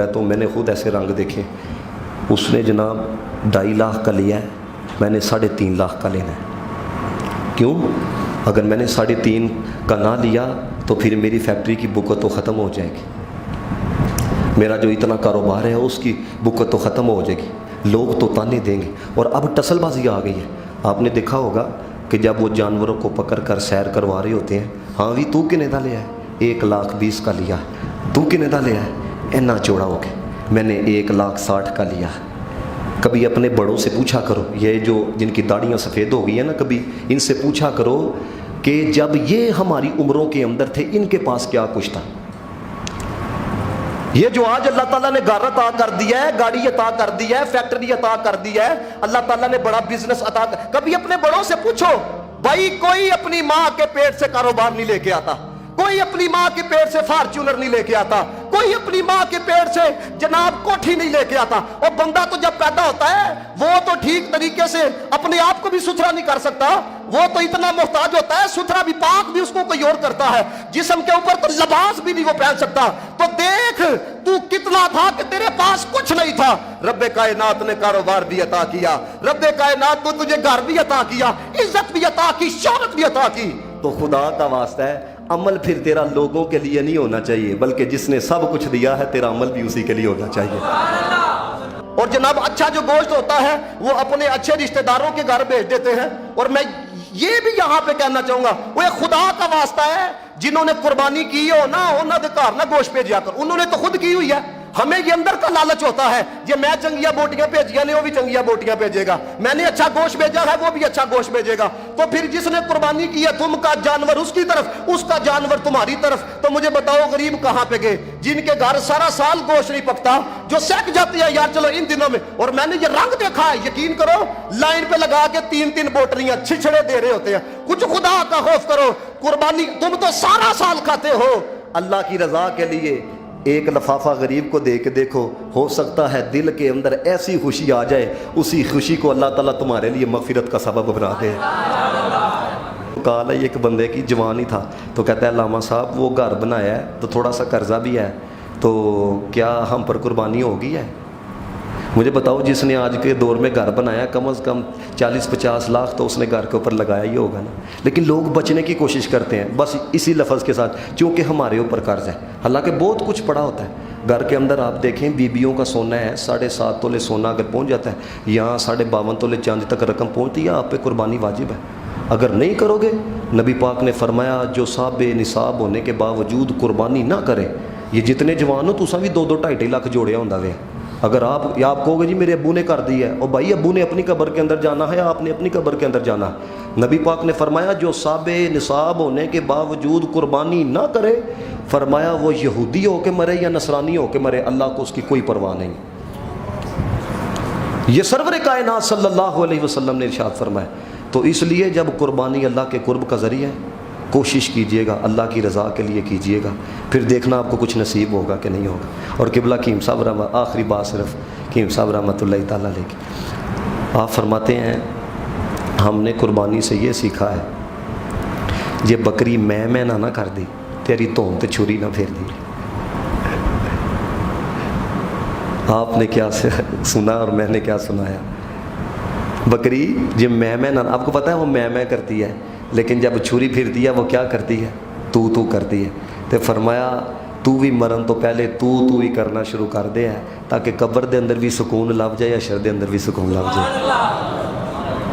है तो मैंने खुद ऐसे रंग देखे। उसने जनाब 2.5 लाख का लिया है, मैंने 3.5 लाख का लेना है। क्यों? अगर मैंने 3.5 का ना लिया तो फिर मेरी फैक्ट्री की बुकत तो ख़त्म हो जाएगी, मेरा जो इतना कारोबार है उसकी बुकत तो ख़त्म हो जाएगी, लोग तो ताने देंगे। और अब टसलबाजी आ गई है। आपने देखा होगा कि जब वो जानवरों को पकड़ कर सैर करवा रहे होते हैं, हाँ भी तू किने दा लिया है, 1,20,000 का लिया, तू किने दा लिया है, इतना चौड़ा हो गया, मैंने 1,60,000 का लिया। कभी अपने बड़ों से पूछा करो, ये जो जिनकी दाढ़ियाँ सफ़ेद हो गई है ना, कभी इनसे पूछा करो कि जब ये हमारी उम्रों के अंदर थे इनके पास क्या कुछ था। ये जो आज अल्लाह ताला ने घर अता कर दिया है, गाड़ी अता कर दी है, फैक्ट्री अता कर दी है, अल्लाह ताला ने बड़ा बिजनेस अता कर। कभी अपने बड़ों से पूछो, भाई कोई अपनी माँ के पेट से कारोबार नहीं लेके आता, कोई अपनी माँ के पेट से फार्च्यूनर नहीं लेके आता, कोई अपनी माँ के पेट से जनाब कोठी नहीं लेके आता। और बंदा तो जब पैदा होता है वो तो ठीक तरीके से अपने आप को भी सुथरा नहीं कर सकता, वो तो इतना मोहताज होता है, सुथरा भी पाक भी उसको कोई और करता है, जिस्म के ऊपर तो लिबास भी नहीं वो पहन सकता। तो देख तू कितना था कि तेरे पास कुछ नहीं था, रब्बे कायनात ने कारोबार भी अता किया, रब्बे कायनात ने तुझे घर भी अता किया, इज्जत भी अता की, शौहरत भी अता की। तो खुदा का वास्ता है, अमल फिर तेरा लोगों के लिए नहीं होना चाहिए, बल्कि जिसने सब कुछ दिया है तेरा अमल भी उसी के लिए होना चाहिए। और जनाब अच्छा जो गोश्त होता है वो अपने अच्छे रिश्तेदारों के घर भेज देते हैं। और मैं ये भी यहाँ पे कहना चाहूंगा, वो एक खुदा का वास्ता है, जिन्होंने कुर्बानी की हो ना उन्होंने घर ना गोश्त भेजा कर, उन्होंने तो खुद की हुई है। हमें ये अंदर का लालच होता है, ये मैं चंगिया बोटियां भेजिया ने वो भी चंगिया बोटियां भेजेगा, मैंने अच्छा गोश्त भेजा है वो भी अच्छा गोश्त भेजेगा। तो फिर जिसने कुर्बानी की है तुम का जानवर उसकी तरफ, उसका जानवर तुम्हारी तरफ। तो मुझे बताओ गरीब कहां पे गए, जिनके घर सारा साल गोश्त नहीं पकता, जो सेक जाती है यार चलो इन दिनों में। और मैंने ये रंग देखा है, यकीन करो लाइन पे लगा के 3-3 बोटलियां छिछड़े दे रहे होते हैं। कुछ खुदा का खौफ करो, कुर्बानी तुम तो सारा साल खाते हो अल्लाह की रजा के लिए। एक लफाफा गरीब को दे के देखो, हो सकता है दिल के अंदर ऐसी खुशी आ जाए, उसी खुशी को अल्लाह ताला तुम्हारे लिए मगफिरत का सबब बना दे। काल है एक बंदे की, जवान ही था, तो कहता है लामा साहब वो घर बनाया है तो थोड़ा सा कर्जा भी है, तो क्या हम पर कुर्बानी होगी है? मुझे बताओ जिसने आज के दौर में घर बनाया कम से कम 40-50 लाख तो उसने घर के ऊपर लगाया ही होगा ना। लेकिन लोग बचने की कोशिश करते हैं बस इसी लफ्ज़ के साथ, क्योंकि हमारे ऊपर कर्ज है। हालांकि बहुत कुछ पड़ा होता है घर के अंदर। आप देखें बीबियों का सोना है 7.5 तोले सोना अगर पहुंच जाता है, यहाँ 52.5 तोले चांदी तक रकम पहुंचती है, आप पे कुर्बानी वाजिब है। अगर नहीं करोगे, नबी पाक ने फरमाया जो साहब निसाब होने के बावजूद कुर्बानी ना करे, ये जितने जवान हो तुसा भी 2-2 2.5 लाख जोड़िया होंदा वे। अगर आप कहोगे जी मेरे अब्बू ने कर दी है, और भाई अब्बू ने अपनी कब्र के अंदर जाना है, आपने अपनी कब्र के अंदर जाना है। नबी पाक ने फरमाया जो साबे निसाब होने के बावजूद कुर्बानी ना करे, फरमाया वो यहूदी हो के मरे या नसरानी हो के मरे, अल्लाह को उसकी कोई परवाह नहीं। ये सरवर कायनात सल्लल्लाहु अलैहि वसल्लम ने इरशाद फरमाया। तो इसलिए जब कुर्बानी अल्लाह के कुर्ब का ज़रिया है, कोशिश कीजिएगा अल्लाह की रज़ा के लिए कीजिएगा, फिर देखना आपको कुछ नसीब होगा कि नहीं होगा। और किबला कीम साहब रहमत, आखिरी बात सिर्फ कीम साहब रहमतुल्लाहि तआला अलैह, आप फरमाते हैं हमने कुर्बानी से ये सीखा है, ये बकरी मैं ना कर दी, तेरी धौन ते छुरी ना फेर दी। आपने क्या सुना और मैंने क्या सुनाया। बकरी जब मैं ना, आपको पता है वो मैं करती है, लेकिन जब छुरी फिरती है वो क्या करती है, तू करती है। तो फरमाया तू भी मरन तो पहले तू ही करना शुरू कर दे है, ताकि कब्र दे अंदर भी सुकून लभ जाए, अशर दे अंदर भी सुकून लभ जाए।